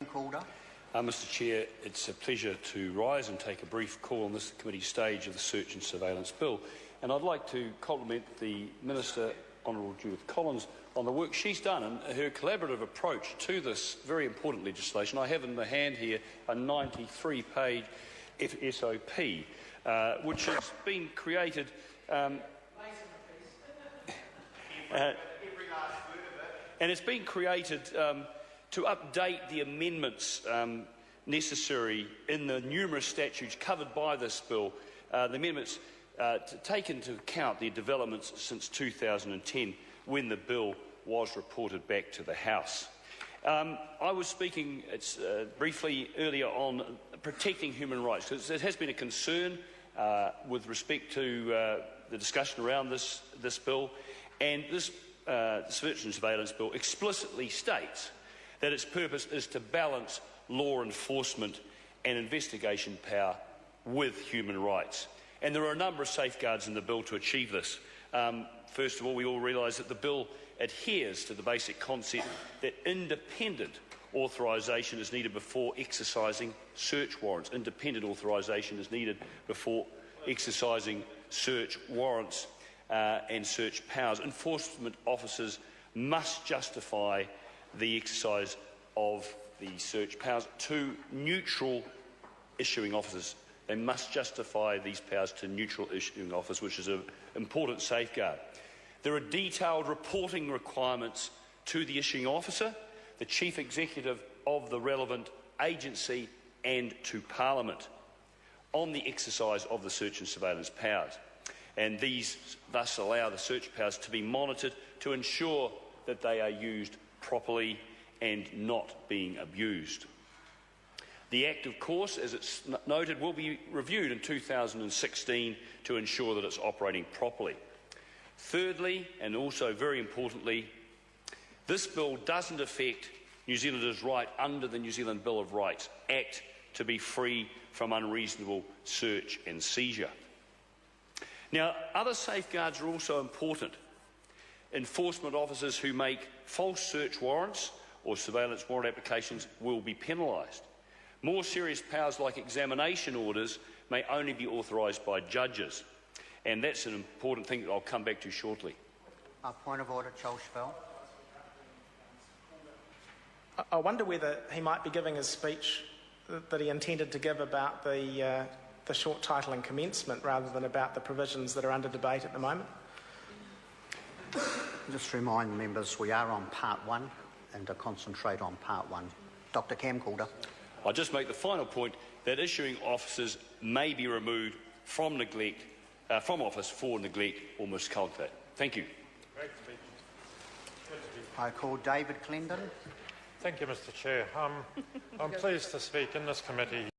Calder. Mr Chair, it's a pleasure to rise and take a brief call on this committee stage of the Search and Surveillance Bill. And I'd like to compliment the Minister, Honourable Judith Collins, on the work she's done and her collaborative approach to this very important legislation. I have in my hand here a 93-page SOP, which has been created and it's been created to update the amendments necessary in the numerous statutes covered by this bill, the amendments to take into account the developments since 2010 when the bill was reported back to the House. I was speaking briefly earlier on protecting human rights, because it has been a concern with respect to the discussion around this bill, and this Search and Surveillance Bill explicitly states that its purpose is to balance law enforcement and investigation power with human rights. And there are a number of safeguards in the bill to achieve this. First of all, we all realise that the bill adheres to the basic concept that independent authorisation is needed before exercising search warrants. Independent authorisation is needed before exercising search warrants and search powers. Enforcement officers must justify the exercise of the search powers to neutral issuing officers. They must justify these powers to neutral issuing officers, which is an important safeguard. There are detailed reporting requirements to the issuing officer, the chief executive of the relevant agency, and to Parliament on the exercise of the search and surveillance powers. And these thus allow the search powers to be monitored to ensure that they are used properly and not being abused. The Act, of course, as it's noted, will be reviewed in 2016 to ensure that it's operating properly. Thirdly, and also very importantly, this bill doesn't affect New Zealanders' right under the New Zealand Bill of Rights Act to be free from unreasonable search and seizure. Now, other safeguards are also important. Enforcement officers who make false search warrants or surveillance warrant applications will be penalised. More serious powers like examination orders may only be authorised by judges, and that's an important thing that I'll come back to shortly. Point of order, Charles Spell. I wonder whether he might be giving his speech that he intended to give about the short title and commencement rather than about the provisions that are under debate at the moment. Just remind members we are on part one and to concentrate on part one. Dr Cam Calder. I'll just make the final point that issuing officers may be removed from office for neglect or misconduct. Thank you. I call David Clendon. Thank you, Mr Chair. I'm pleased to speak in this committee